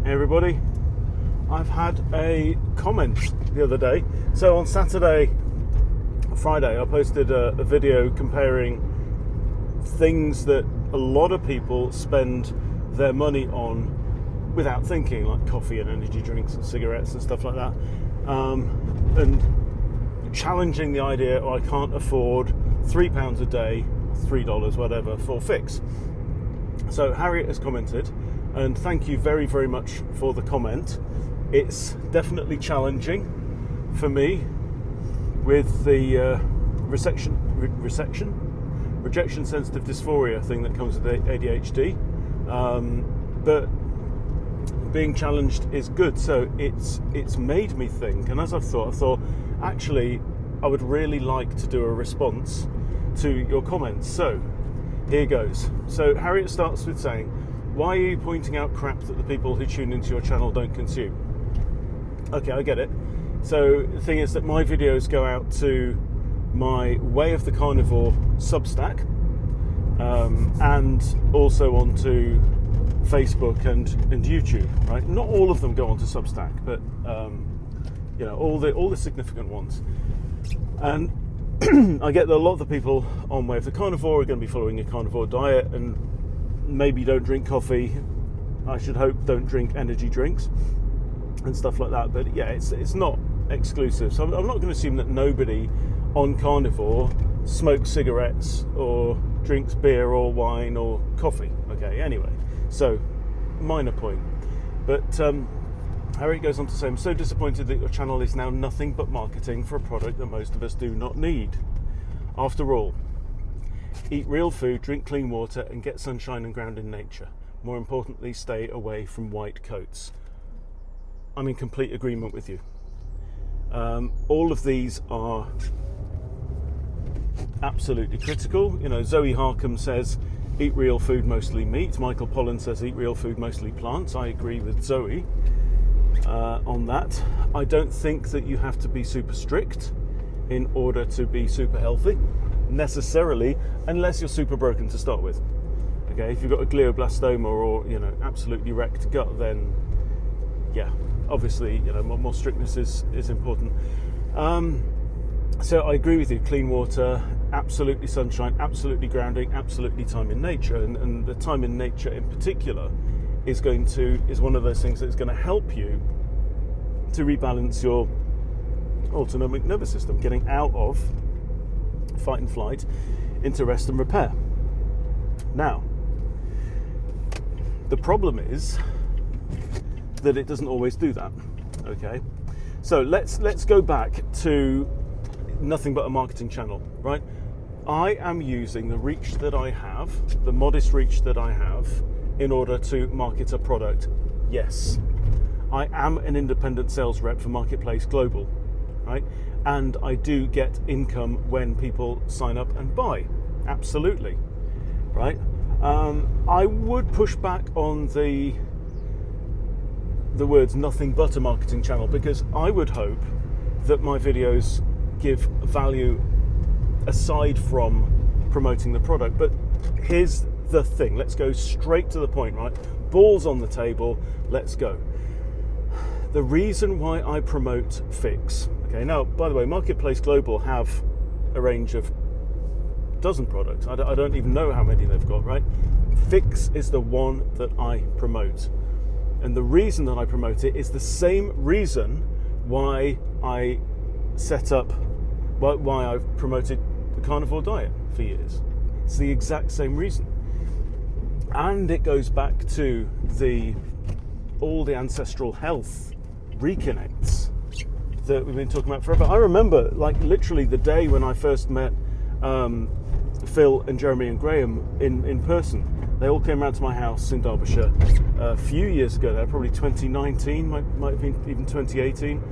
Hey everybody, I've had a comment the other day. So on Friday, I posted a video comparing things that a lot of people spend their money on without thinking, like coffee and energy drinks and cigarettes and stuff like that, and challenging the idea, I can't afford £3 a day, $3, whatever, for Fix. So Harriet has commented, and thank you very, very much for the comment. It's definitely challenging for me with the rejection sensitive dysphoria thing that comes with ADHD. But being challenged is good. So it's made me think, and as I thought, actually, I would really like to do a response to your comments. So here goes. So Harriet starts with saying, why are you pointing out crap that the people who tune into your channel don't consume? Okay, I get it. So the thing is that my videos go out to my Way of the Carnivore Substack, and also onto Facebook and YouTube, right? Not all of them go onto Substack, but all the significant ones. And I get that a lot of the people on Way of the Carnivore are going to be following a carnivore diet and maybe don't drink coffee. I should hope don't drink energy drinks and stuff like that. But yeah, it's not exclusive. So I'm not going to assume that nobody on carnivore smokes cigarettes or drinks beer or wine or coffee. Okay, anyway, so minor point. But Harriet goes on to say, I'm so disappointed that your channel is now nothing but marketing for a product that most of us do not need. After all, eat real food, drink clean water, and get sunshine and ground in nature. More importantly, stay away from white coats. I'm in complete agreement with you. All of these are absolutely critical. Zoe Harcum says, eat real food, mostly meat. Michael Pollan says, eat real food, mostly plants. I agree with Zoe on that. I don't think that you have to be super strict in order to be super healthy, necessarily, unless you're super broken to start with. Okay, if you've got a glioblastoma or absolutely wrecked gut, then yeah, obviously more strictness is important. So I agree with you. Clean water, absolutely sunshine, absolutely grounding, absolutely time in nature, and the time in nature in particular is one of those things that's going to help you to rebalance your autonomic nervous system, getting out of fight and flight into rest and repair. Now, the problem is that it doesn't always do that. Okay, so let's go back to nothing but a marketing channel, right? I am using the reach that I have, the modest reach that I have, in order to market a product. Yes, I am an independent sales rep for Marketplace Global, right? And I do get income when people sign up and buy. Absolutely, right? I would push back on the words nothing but a marketing channel, because I would hope that my videos give value aside from promoting the product. But here's the thing, let's go straight to the point, right? Balls on the table, let's go. The reason why I promote Fix, okay, now, by the way, Marketplace Global have a range of dozen products. I don't even know how many they've got, right? Fix is the one that I promote. And the reason that I promote it is the same reason why I why I've promoted the carnivore diet for years. It's the exact same reason. And it goes back to all the ancestral health reconnects that we've been talking about forever. I remember, like, literally the day when I first met Phil and Jeremy and Graham in person. They all came around to my house in Derbyshire a few years ago. Now, probably 2019, might have been even 2018.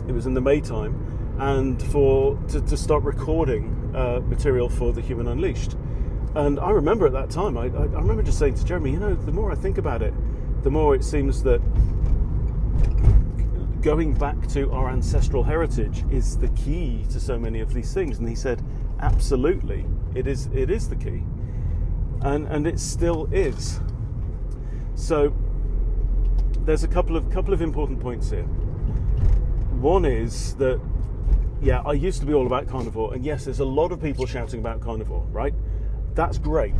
It was in the May time, and to start recording material for The Human Unleashed. And I remember at that time, I remember just saying to Jeremy, the more I think about it, the more it seems that going back to our ancestral heritage is the key to so many of these things. And he said, absolutely, it is the key. And it still is. So there's a couple of important points here. One is that, yeah, I used to be all about carnivore, and yes, there's a lot of people shouting about carnivore, right? That's great.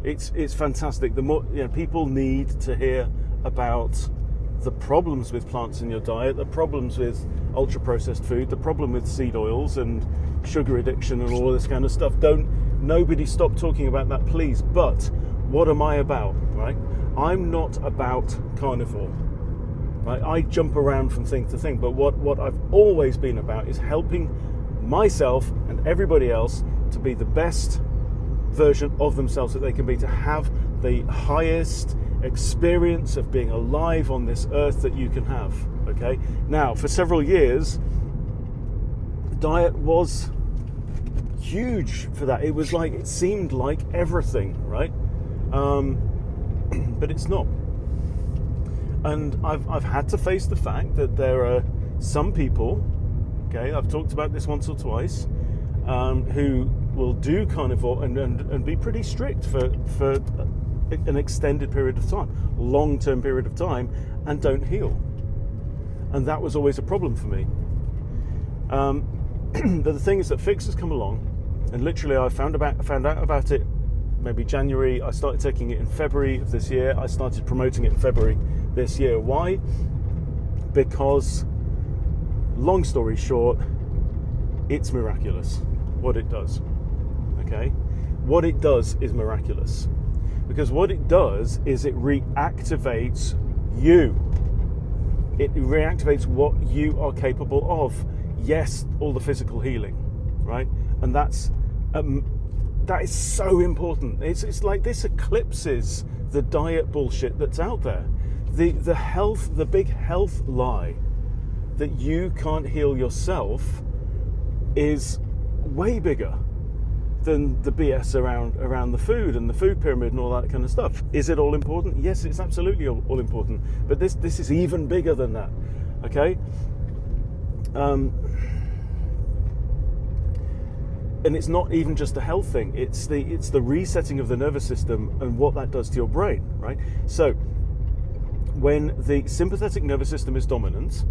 It's fantastic. The more, people need to hear about the problems with plants in your diet, the problems with ultra-processed food, the problem with seed oils and sugar addiction and all this kind of stuff. Nobody stop talking about that, please. But what am I about, right? I'm not about carnivore, right? I jump around from thing to thing, but what I've always been about is helping myself and everybody else to be the best version of themselves that they can be, to have the highest experience of being alive on this earth that you can have. Okay, now for several years diet was huge for that. It seemed like everything, right? But it's not. And I've had to face the fact that there are some people, okay, I've talked about this once or twice, who will do carnivore and be pretty strict for an extended period of time, long-term period of time, and don't heal. And that was always a problem for me. But the thing is that Fix has come along, and literally I found out about it maybe January. I started taking it in February of this year. I started promoting it in February this year. Why? Because, long story short, it's miraculous what it does. Okay? What it does is miraculous. Because what it does is it reactivates you. It reactivates what you are capable of. Yes, all the physical healing, right? And that is so important. It's like this eclipses the diet bullshit that's out there. The big health lie that you can't heal yourself is way bigger than the BS around the food and the food pyramid and all that kind of stuff. Is it all important? Yes, it's absolutely all important. But this is even bigger than that. Okay? And it's not even just a health thing. It's the resetting of the nervous system and what that does to your brain, right? So when the sympathetic nervous system is dominant,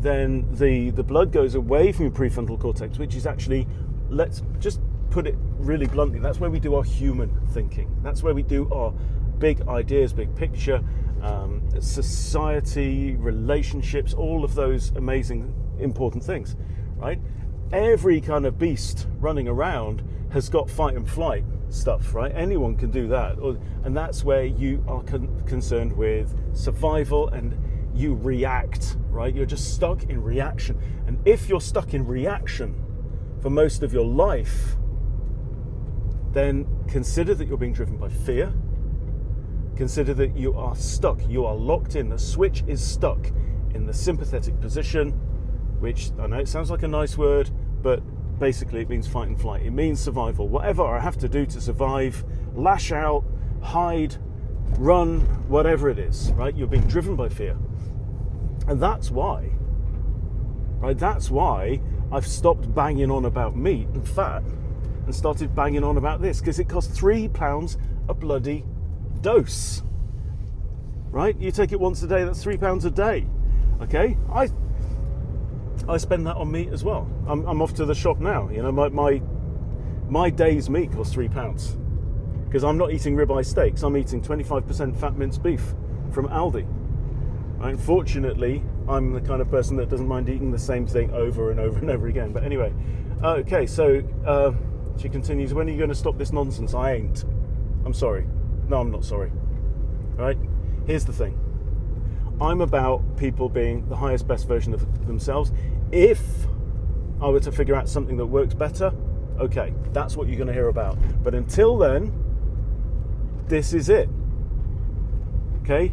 then the blood goes away from your prefrontal cortex, which is actually, let's just put it really bluntly, that's where we do our human thinking. That's where we do our big ideas, big picture, society, relationships, all of those amazing, important things, right? Every kind of beast running around has got fight and flight stuff, right? Anyone can do that. And that's where you are concerned with survival and you react, right? You're just stuck in reaction. And if you're stuck in reaction for most of your life, then consider that you're being driven by fear. Consider that you are stuck. You are locked in. The switch is stuck in the sympathetic position, which I know it sounds like a nice word, but basically it means fight and flight. It means survival. Whatever I have to do to survive, lash out, hide, run, whatever it is, right? You're being driven by fear. And that's why, right? That's why I've stopped banging on about meat and fat and started banging on about this, because it costs £3 a bloody dose, right? You take it once a day, that's £3 a day. Okay, I spend that on meat as well. I'm off to the shop now. You know, my day's meat costs £3 because I'm not eating ribeye steaks. I'm eating 25% fat minced beef from Aldi. Unfortunately, I'm the kind of person that doesn't mind eating the same thing over and over and over again. But anyway, okay. So she continues. When are you going to stop this nonsense? I ain't. I'm sorry. No, I'm not sorry. All right. Here's the thing. I'm about people being the highest, best version of themselves. If I were to figure out something that works better, okay, that's what you're going to hear about. But until then, this is it. Okay?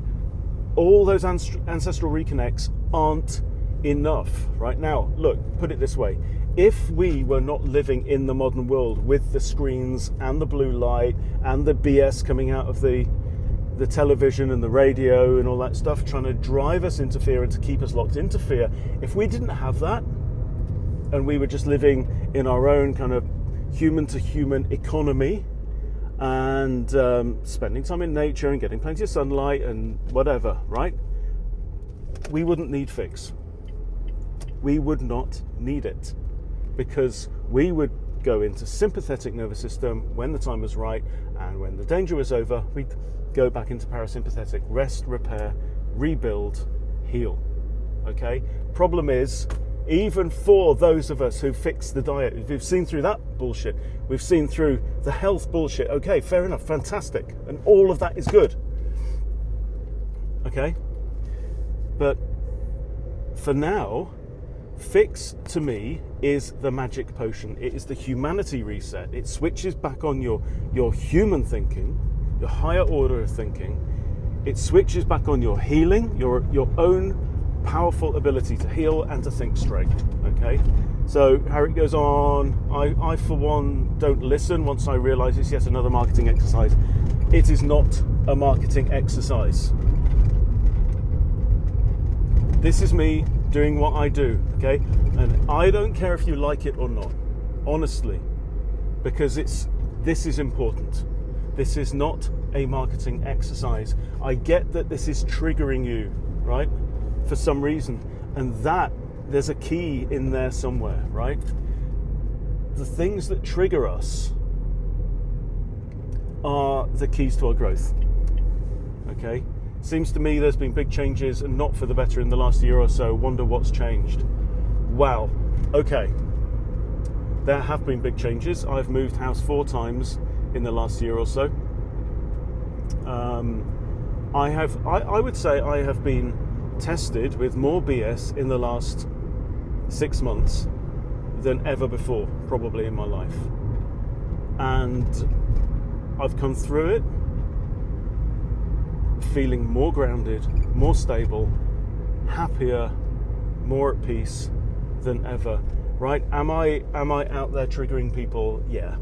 All those ancestral reconnects aren't enough. Right now, look, put it this way. If we were not living in the modern world with the screens and the blue light and the BS coming out of the television and the radio and all that stuff trying to drive us into fear and to keep us locked into fear, if we didn't have that and we were just living in our own kind of human to human economy, and spending time in nature and getting plenty of sunlight and whatever, right? We wouldn't need fix. We would not need it, because we would go into sympathetic nervous system when the time was right, and when the danger was over, we'd go back into parasympathetic. Rest, repair, rebuild, heal. Okay? Problem is, even for those of us who fix the diet, we've seen through that bullshit, we've seen through the health bullshit, okay, fair enough, fantastic, and all of that is good. Okay? But for now, fix to me is the magic potion. It is the humanity reset. It switches back on your human thinking, your higher order of thinking. It switches back on your healing, your own powerful ability to heal and to think straight. Okay, so how it goes on, I for one don't listen once I realise it's yet another marketing exercise. It is not a marketing exercise. This is me doing what I do, okay? And I don't care if you like it or not, honestly, because this is important. This is not a marketing exercise. I get that this is triggering you, right? For some reason. And that, there's a key in there somewhere, right? The things that trigger us are the keys to our growth, okay? Seems to me there's been big changes, and not for the better, in the last year or so. Wonder what's changed. Wow. Okay. There have been big changes. I've moved house 4 times in the last year or so. I would say I have been tested with more BS in the last 6 months than ever before, probably in my life. And I've come through it feeling more grounded, more stable, happier, more at peace than ever. Right? Am I out there triggering people? Yeah.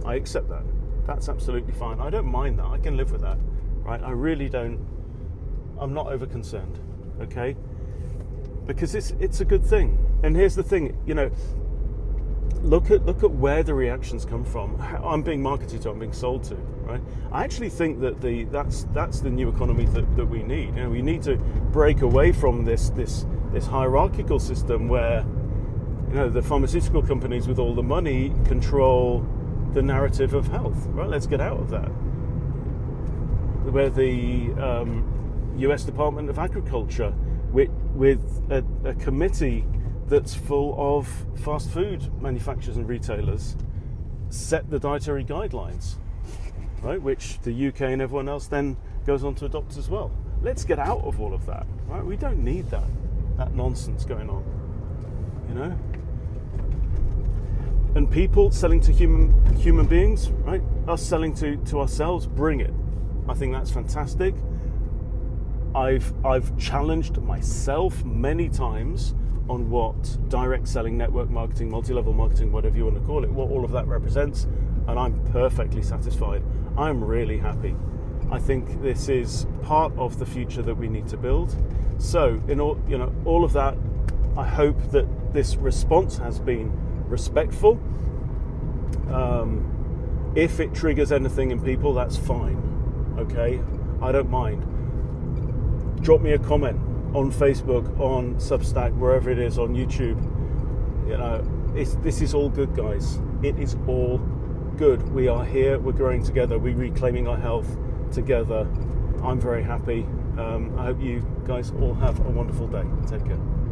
I accept that. That's absolutely fine. I don't mind that. I can live with that. Right? I really don't. I'm not over concerned. Okay? Because it's a good thing. And here's the thing, look at where the reactions come from. I'm being marketed to, I'm being sold to, right? I actually think that that's the new economy that we need. We need to break away from this hierarchical system where the pharmaceutical companies with all the money control the narrative of health, right? Let's get out of that. Where the US Department of Agriculture with a committee that's full of fast food manufacturers and retailers set the dietary guidelines, right? Which the UK and everyone else then goes on to adopt as well. Let's get out of all of that, right? We don't need that nonsense going on, And people selling to human beings, right? Us selling to ourselves, bring it. I think that's fantastic. I've challenged myself many times on what direct selling, network marketing, multi-level marketing, whatever you want to call it, what all of that represents, and I'm perfectly satisfied. I'm really happy. I think this is part of the future that we need to build. So, in all of that, I hope that this response has been respectful. If it triggers anything in people, that's fine. Okay, I don't mind. Drop me a comment on Facebook, on Substack, wherever it is, on YouTube. This is all good, guys. It is all good. We are here. We're growing together. We're reclaiming our health together. I'm very happy. I hope you guys all have a wonderful day. Take care.